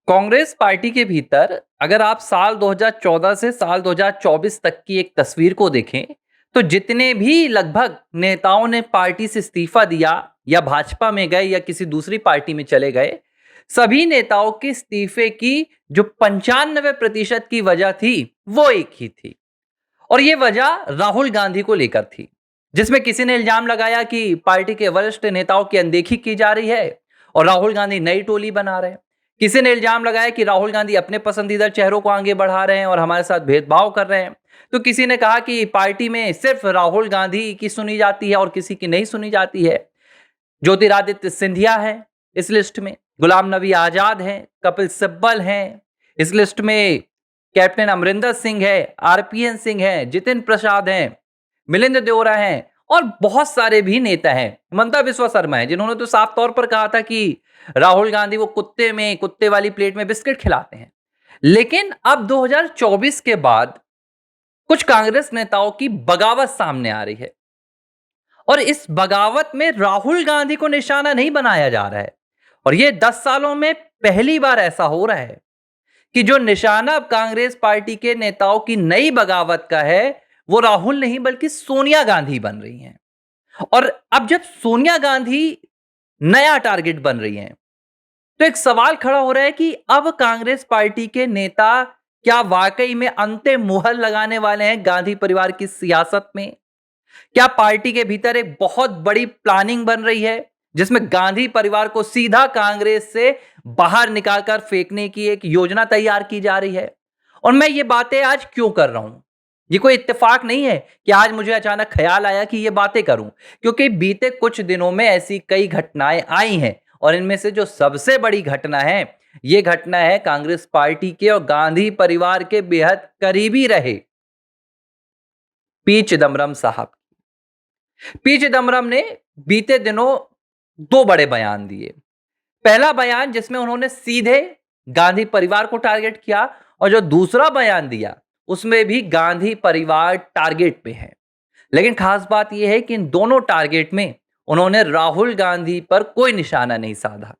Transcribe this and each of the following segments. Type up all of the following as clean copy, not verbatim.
Congress party के भीतर अगर आप साल 2014 से साल 2024 तक की एक तस्वीर को देखें, तो जितने भी लगभग नेताओं ने पार्टी से इस्तीफा दिया या भाजपा में गए या किसी दूसरी पार्टी में चले गए, सभी नेताओं के इस्तीफे की जो 95% की वजह थी, वो एक ही थी। और ये वजह राहुल गांधी को लेकर थी, जिसमें किसी ने इल्जाम लगाया कि पार्टी के वरिष्ठ नेताओं की अनदेखी की जा रही है और राहुल गांधी नई टोली बना रहे हैं। किसी ने इल्जाम लगाया कि राहुल गांधी अपने पसंदीदा चेहरों को आगे बढ़ा रहे हैं और हमारे साथ भेदभाव कर रहे हैं। तो किसी ने कहा कि पार्टी में सिर्फ राहुल गांधी की सुनी जाती है और किसी की नहीं सुनी जाती है। ज्योतिरादित्य सिंधिया है इस लिस्ट में, गुलाम नबी आजाद हैं, कपिल सिब्बल हैं इस लिस्ट में, कैप्टन अमरिंदर सिंह है, आरपीएन सिंह है, जितिन प्रसाद हैं, मिलिंद देओरा हैं और बहुत सारे भी नेता हैं। ममता बिस्वा शर्मा है, जिन्होंने तो साफ तौर पर कहा था कि राहुल गांधी वो कुत्ते वाली प्लेट में बिस्किट खिलाते हैं। लेकिन अब 2024 के बाद कुछ कांग्रेस नेताओं की बगावत सामने आ रही है और इस बगावत में राहुल गांधी को निशाना नहीं बनाया जा रहा है। और ये 10 सालों में पहली बार ऐसा हो रहा है कि जो निशाना अब कांग्रेस पार्टी के नेताओं की नई बगावत का है, वो राहुल नहीं बल्कि सोनिया गांधी बन रही हैं। और अब जब सोनिया गांधी नया टारगेट बन रही हैं, तो एक सवाल खड़ा हो रहा है कि अब कांग्रेस पार्टी के नेता क्या वाकई में अंतिम मुहर लगाने वाले हैं गांधी परिवार की सियासत में? क्या पार्टी के भीतर एक बहुत बड़ी प्लानिंग बन रही है, जिसमें गांधी परिवार को सीधा कांग्रेस से बाहर निकालकर फेंकने की एक योजना तैयार की जा रही है? और मैं ये बातें आज क्यों कर रहा हूं? ये कोई इत्तेफाक नहीं है कि आज मुझे अचानक ख्याल आया कि ये बातें करूं, क्योंकि बीते कुछ दिनों में ऐसी कई घटनाएं आई हैं और इनमें से जो सबसे बड़ी घटना है, ये घटना है कांग्रेस पार्टी के और गांधी परिवार के बेहद करीबी रहे पी चिदम्बरम साहब। पी चिदम्बरम ने बीते दिनों दो बड़े बयान दिए। पहला बयान जिसमें उन्होंने सीधे गांधी परिवार को टारगेट किया, और जो दूसरा बयान दिया उसमें भी गांधी परिवार टारगेट पे है। लेकिन खास बात यह है कि इन दोनों टारगेट में उन्होंने राहुल गांधी पर कोई निशाना नहीं साधा।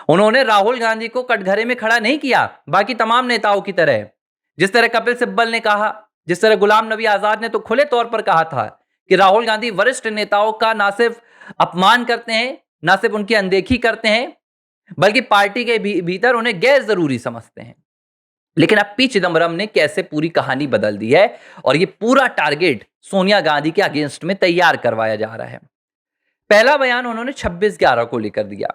उन्होंने राहुल गांधी को कटघरे में खड़ा नहीं किया बाकी तमाम नेताओं की तरह। जिस तरह कपिल सिब्बल ने कहा, जिस तरह गुलाम नबी आजाद ने तो खुले तौर पर कहा था कि राहुल गांधी वरिष्ठ नेताओं का ना सिर्फ अपमान करते हैं, ना सिर्फ उनकी अनदेखी करते हैं, बल्कि पार्टी के भीतर उन्हें गैर जरूरी समझते हैं। लेकिन अब पी चिदम्बरम ने कैसे पूरी कहानी बदल दी है और ये पूरा टारगेट सोनिया गांधी के अगेंस्ट में तैयार करवाया जा रहा है। पहला बयान उन्होंने 26/11 को लेकर दिया।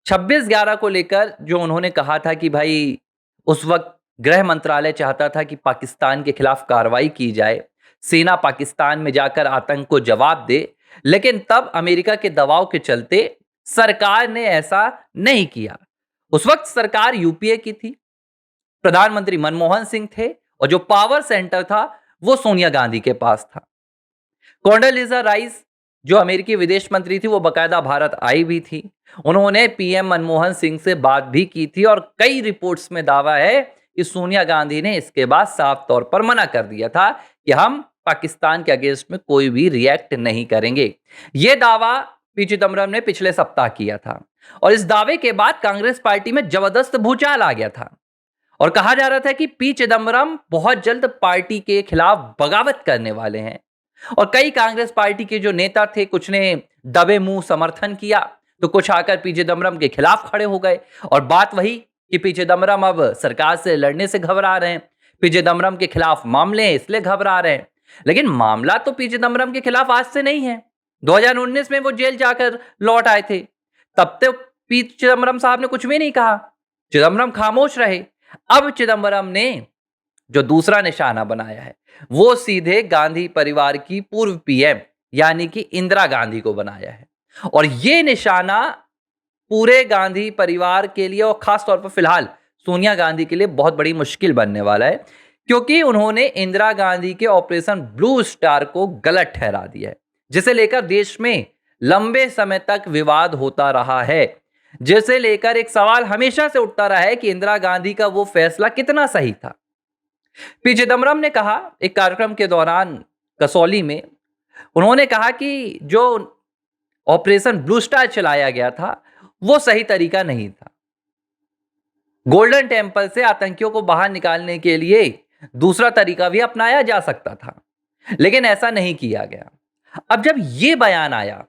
26/11 को लेकर जो उन्होंने कहा था कि भाई उस वक्त गृह मंत्रालय चाहता था कि पाकिस्तान के खिलाफ कार्रवाई की जाए, सेना पाकिस्तान में जाकर आतंक को जवाब दे, लेकिन तब अमेरिका के दबाव के चलते सरकार ने ऐसा नहीं किया। उस वक्त सरकार यूपीए की थी, प्रधानमंत्री मनमोहन सिंह थे और जो पावर सेंटर था वो सोनिया गांधी के पास था। कोंडोलीजा राइस जो अमेरिकी विदेश मंत्री थी, वो बकायदा भारत आई भी थी। उन्होंने पीएम मनमोहन सिंह से बात भी की थी और कई रिपोर्ट्स में दावा है कि सोनिया गांधी ने इसके बाद साफ तौर पर मना कर दिया था कि हम पाकिस्तान के अगेंस्ट में कोई भी रिएक्ट नहीं करेंगे। यह दावा पी चिदम्बरम ने पिछले सप्ताह किया था और इस दावे के बाद कांग्रेस पार्टी में जबरदस्त भूचाल आ गया था और कहा जा रहा था कि पी चिदम्बरम बहुत जल्द पार्टी के खिलाफ बगावत करने वाले हैं। और कई कांग्रेस पार्टी के जो नेता थे, कुछ ने दबे मुंह समर्थन किया, तो कुछ आकर पी चिदम्बरम के खिलाफ खड़े हो गए। और बात वही कि पी चिदम्बरम अब सरकार से लड़ने से घबरा रहे हैं, पी चिदम्बरम के खिलाफ मामले हैं इसलिए घबरा रहे हैं। लेकिन मामला तो पी चिदम्बरम के खिलाफ आज से नहीं है। 2019 में वो जेल जाकर लौट आए थे, तब तो पी चिदम्बरम साहब ने कुछ भी नहीं कहा, चिदम्बरम खामोश रहे। अब चिदम्बरम ने जो दूसरा निशाना बनाया है वो सीधे गांधी परिवार की पूर्व पीएम यानी कि इंदिरा गांधी को बनाया है। और ये निशाना पूरे गांधी परिवार के लिए और खास तौर पर फिलहाल सोनिया गांधी के लिए बहुत बड़ी मुश्किल बनने वाला है, क्योंकि उन्होंने इंदिरा गांधी के ऑपरेशन ब्लू स्टार को गलत ठहरा दिया है, जिसे लेकर देश में लंबे समय तक विवाद होता रहा है, जिसे लेकर एक सवाल हमेशा से उठता रहा है कि इंदिरा गांधी का वो फैसला कितना सही था। पी चिदम्बरम ने कहा एक कार्यक्रम के दौरान कसौली में, उन्होंने कहा कि जो ऑपरेशन ब्लू स्टार चलाया गया था वो सही तरीका नहीं था। गोल्डन टेम्पल से आतंकियों को बाहर निकालने के लिए दूसरा तरीका भी अपनाया जा सकता था, लेकिन ऐसा नहीं किया गया। अब जब ये बयान आया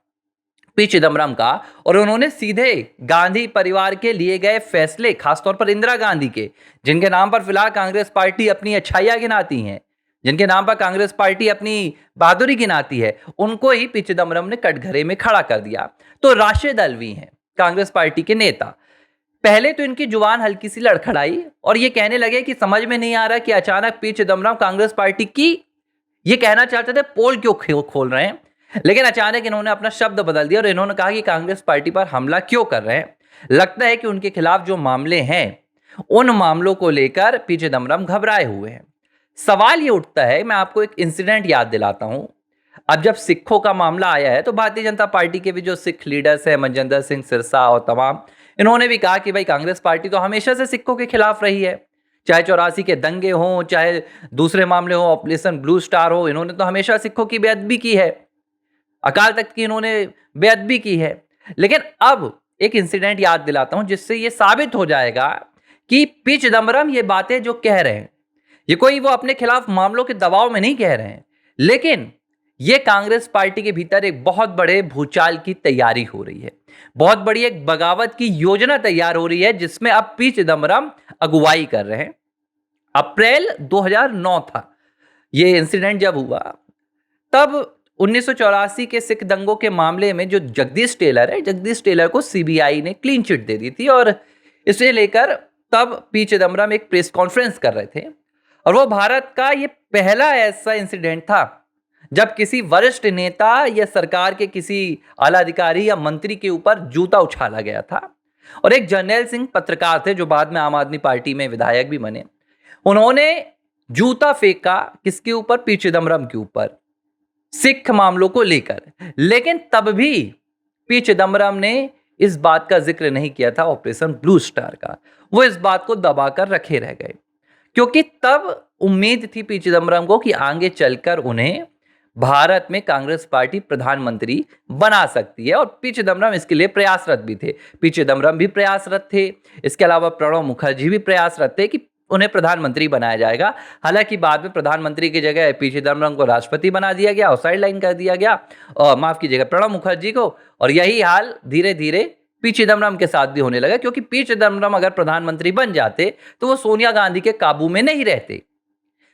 पी चिदम्बरम का और उन्होंने सीधे गांधी परिवार के लिए गए फैसले, खासतौर पर इंदिरा गांधी के, जिनके नाम पर फिलहाल कांग्रेस पार्टी अपनी अच्छाइयां गिनाती है, जिनके नाम पर कांग्रेस पार्टी अपनी बहादुरी गिनाती है, उनको ही पी चिदम्बरम ने कटघरे में खड़ा कर दिया। तो राशिद अल्वी हैं कांग्रेस पार्टी के नेता। पहले तो इनकी जुबान हल्की सी लड़खड़ाई और ये कहने लगे कि समझ में नहीं आ रहा कि अचानक पी चिदम्बरम कांग्रेस पार्टी की, ये कहना चाहते थे, पोल क्यों खोल रहे हैं। लेकिन अचानक इन्होंने अपना शब्द बदल दिया और इन्होंने कहा कि कांग्रेस पार्टी पर हमला क्यों कर रहे हैं। लगता है कि उनके खिलाफ जो मामले हैं उन मामलों को लेकर पी चिदम्बरम घबराए हुए हैं। सवाल ये उठता है, मैं आपको एक इंसिडेंट याद दिलाता हूं। अब जब सिखों का मामला आया है तो भारतीय जनता पार्टी के भी जो सिख लीडर्स हैं, मनजिंदर सिंह सिरसा और तमाम, इन्होंने भी कहा कि भाई कांग्रेस पार्टी तो हमेशा से सिखों के खिलाफ रही है, चाहे 84 के दंगे हों, चाहे दूसरे मामले हो, ऑपरेशन ब्लू स्टार हो, इन्होंने तो हमेशा सिखों की बेअदबी की है, अकाल तख्त की इन्होंने बेअदबी की है। लेकिन अब एक इंसिडेंट याद दिलाता हूं जिससे यह साबित हो जाएगा कि पी चिदम्बरम ये बातें जो कह रहे हैं, ये कोई वो अपने खिलाफ मामलों के दबाव में नहीं कह रहे हैं, लेकिन ये कांग्रेस पार्टी के भीतर एक बहुत बड़े भूचाल की तैयारी हो रही है, बहुत बड़ी एक बगावत की योजना तैयार हो रही है, जिसमें अब पी चिदम्बरम अगुवाई कर रहे हैं। अप्रैल 2009 था ये इंसिडेंट जब हुआ, तब 1984 के सिख दंगों के मामले में जो जगदीश टेलर है, जगदीश टेलर को सीबीआई ने क्लीन चिट दे दी थी और इसे लेकर तब पी चिदम्बरम एक प्रेस कॉन्फ्रेंस कर रहे थे और वो भारत का ये पहला ऐसा इंसिडेंट था जब किसी वरिष्ठ नेता या सरकार के किसी आला अधिकारी या मंत्री के ऊपर जूता उछाला गया था। और एक जर्नैल सिंह पत्रकार थे जो बाद में आम आदमी पार्टी में विधायक भी बने, उन्होंने जूता फेंका किसके ऊपर? पी चिदम्बरम के ऊपर, सिख मामलों को लेकर। लेकिन तब भी पी चिदम्बरम ने इस बात का जिक्र नहीं किया था ऑपरेशन ब्लू स्टार का, वो इस बात को दबाकर रखे रह गए, क्योंकि तब उम्मीद थी पी चिदम्बरम को कि आगे चलकर उन्हें भारत में कांग्रेस पार्टी प्रधानमंत्री बना सकती है, और पी चिदम्बरम इसके लिए प्रयासरत भी थे। पी चिदम्बरम भी प्रयासरत थे, इसके अलावा प्रणब मुखर्जी भी प्रयासरत थे कि उन्हें प्रधानमंत्री बनाया जाएगा। हालांकि बाद में प्रधानमंत्री की जगह पी चिदम्बरम को राष्ट्रपति बना दिया गया और साइड लाइन कर दिया गया, और माफ कीजिएगा, प्रणब मुखर्जी को। और यही हाल धीरे धीरे पी चिदम्बरम के साथ भी होने लगा, क्योंकि पी चिदम्बरम अगर प्रधानमंत्री बन जाते तो वो सोनिया गांधी के काबू में नहीं रहते।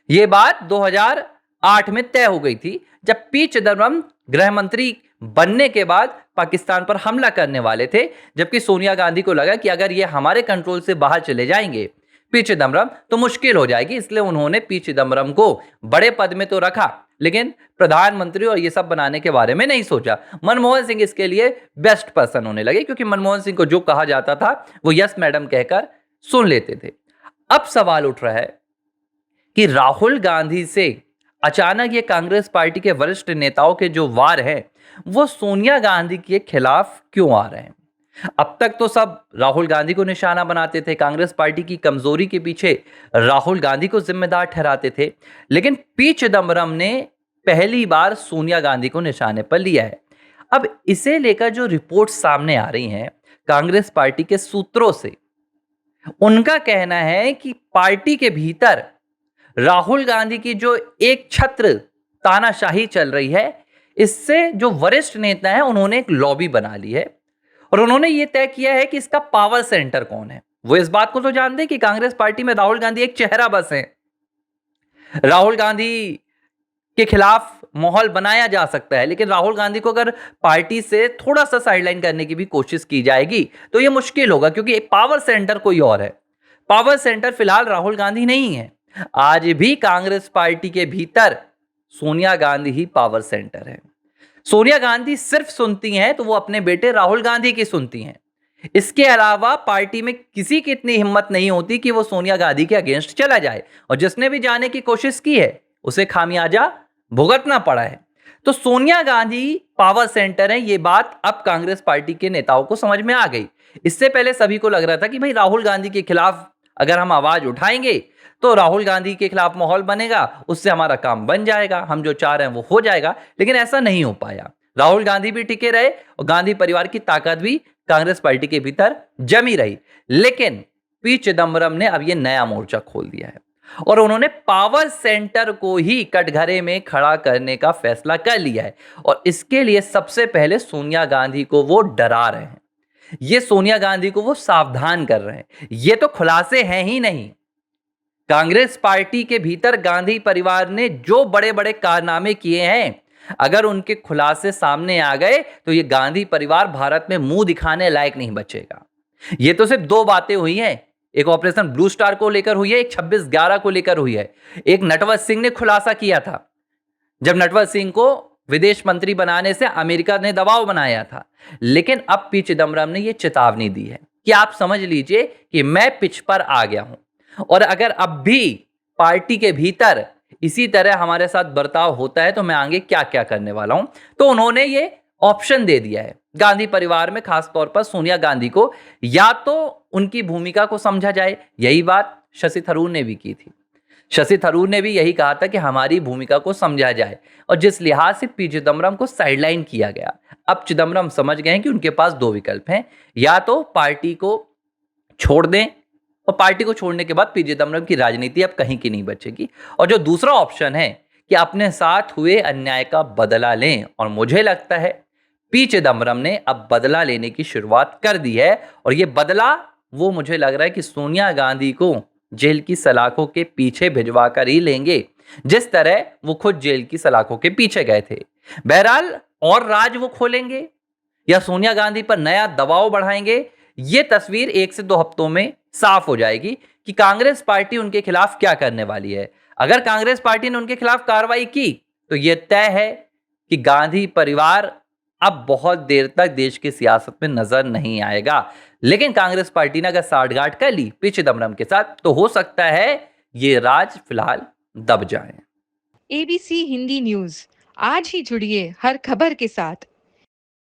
ये बात 2008 में तय हो गई थी, जब पी चिदम्बरम गृह मंत्री बनने के बाद पाकिस्तान पर हमला करने वाले थे, जबकि सोनिया गांधी को लगा कि अगर ये हमारे कंट्रोल से बाहर चले जाएंगे पी चिदम्बरम तो मुश्किल हो जाएगी, इसलिए उन्होंने पी चिदम्बरम को बड़े पद में तो रखा, लेकिन प्रधानमंत्री और ये सब बनाने के बारे में नहीं सोचा। मनमोहन सिंह इसके लिए बेस्ट पर्सन होने लगे, क्योंकि मनमोहन सिंह को जो कहा जाता था वो यस मैडम कहकर सुन लेते थे। अब सवाल उठ रहा है कि राहुल गांधी से अचानक ये कांग्रेस पार्टी के वरिष्ठ नेताओं के जो वार हैं वो सोनिया गांधी के खिलाफ क्यों आ रहे हैं? अब तक तो सब राहुल गांधी को निशाना बनाते थे, कांग्रेस पार्टी की कमजोरी के पीछे राहुल गांधी को जिम्मेदार ठहराते थे, लेकिन पी चिदम्बरम ने पहली बार सोनिया गांधी को निशाने पर लिया है। अब इसे लेकर जो रिपोर्ट सामने आ रही हैं कांग्रेस पार्टी के सूत्रों से, उनका कहना है कि पार्टी के भीतर राहुल गांधी की जो एक छत्र तानाशाही चल रही है, इससे जो वरिष्ठ नेता हैं उन्होंने एक लॉबी बना ली है और उन्होंने ये तय किया है कि इसका पावर सेंटर कौन है। वो इस बात को तो जानते हैं कि कांग्रेस पार्टी में राहुल गांधी एक चेहरा बस है, राहुल गांधी के खिलाफ माहौल बनाया जा सकता है, लेकिन राहुल गांधी को अगर पार्टी से थोड़ा सा साइडलाइन करने की भी कोशिश की जाएगी तो यह मुश्किल होगा, क्योंकि पावर सेंटर कोई और है। पावर सेंटर फिलहाल राहुल गांधी नहीं है। आज भी कांग्रेस पार्टी के भीतर सोनिया गांधी ही पावर सेंटर है। सोनिया गांधी सिर्फ सुनती हैं तो वो अपने बेटे राहुल गांधी की सुनती हैं। इसके अलावा पार्टी में किसी की इतनी हिम्मत नहीं होती कि वो सोनिया गांधी के अगेंस्ट चला जाए, और जिसने भी जाने की कोशिश की है उसे खामियाजा भुगतना पड़ा है। तो सोनिया गांधी पावर सेंटर है, ये बात अब कांग्रेस पार्टी के नेताओं को समझ में आ गई। इससे पहले सभी को लग रहा था कि भाई राहुल गांधी के खिलाफ अगर हम आवाज उठाएंगे तो राहुल गांधी के खिलाफ माहौल बनेगा, उससे हमारा काम बन जाएगा, हम जो चाह रहे हैं वो हो जाएगा, लेकिन ऐसा नहीं हो पाया। राहुल गांधी भी टिके रहे और गांधी परिवार की ताकत भी कांग्रेस पार्टी के भीतर जमी रही। लेकिन पी चिदम्बरम ने अब ये नया मोर्चा खोल दिया है और उन्होंने पावर सेंटर को ही कटघरे में खड़ा करने का फैसला कर लिया है और इसके लिए सबसे पहले सोनिया गांधी को वो डरा रहे हैं। ये सोनिया गांधी को वो सावधान कर रहे हैं। ये तो खुलासे हैं ही नहीं। कांग्रेस पार्टी के भीतर गांधी परिवार ने जो बड़े बड़े कारनामे किए हैं, अगर उनके खुलासे सामने आ गए तो ये गांधी परिवार भारत में मुंह दिखाने लायक नहीं बचेगा। ये तो सिर्फ दो बातें हुई हैं। एक ऑपरेशन ब्लू स्टार को लेकर हुई है, एक 26/11 को लेकर हुई है। एक नटवर सिंह ने खुलासा किया था जब नटवर सिंह को विदेश मंत्री बनाने से अमेरिका ने दबाव बनाया था। लेकिन अब पी चिदम्बरम ने यह चेतावनी दी है कि आप समझ लीजिए कि मैं पिच पर आ गया हूं और अगर अब भी पार्टी के भीतर इसी तरह हमारे साथ बर्ताव होता है तो मैं आगे क्या क्या करने वाला हूं। तो उन्होंने ये ऑप्शन दे दिया है गांधी परिवार में, खासतौर पर सोनिया गांधी को, या तो उनकी भूमिका को समझा जाए। यही बात शशि थरूर ने भी की थी। शशि थरूर ने भी यही कहा था कि हमारी भूमिका को समझा जाए और जिस लिहाज से पी चिदम्बरम को साइडलाइन किया गया, अब चिदम्बरम समझ गए हैं कि उनके पास दो विकल्प हैं, या तो पार्टी को छोड़ दें और पार्टी को छोड़ने के बाद पी चिदम्बरम की राजनीति अब कहीं की नहीं बचेगी, और जो दूसरा ऑप्शन है कि अपने साथ हुए अन्याय का बदला लें। और मुझे लगता है पी चिदम्बरम ने अब बदला लेने की शुरुआत कर दी है और ये बदला वो मुझे लग रहा है कि सोनिया गांधी को जेल की सलाखों के पीछे भिजवा कर ही लेंगे, जिस तरह वो खुद जेल की सलाखों के पीछे गए थे। बहरहाल और राज वो खोलेंगे या सोनिया गांधी पर नया दबाव बढ़ाएंगे, ये तस्वीर 1 से 2 हफ्तों में साफ हो जाएगी कि कांग्रेस पार्टी उनके खिलाफ क्या करने वाली है। अगर कांग्रेस पार्टी ने उनके खिलाफ कार्रवाई की तो यह तय है कि गांधी परिवार अब बहुत देर तक देश की सियासत में नजर नहीं आएगा। लेकिन कांग्रेस पार्टी ने अगर साठगांठ कर ली पी चिदम्बरम के साथ तो हो सकता है ये राज फिलहाल दब जाए। एबीसी हिंदी न्यूज, आज ही जुड़िए हर खबर के साथ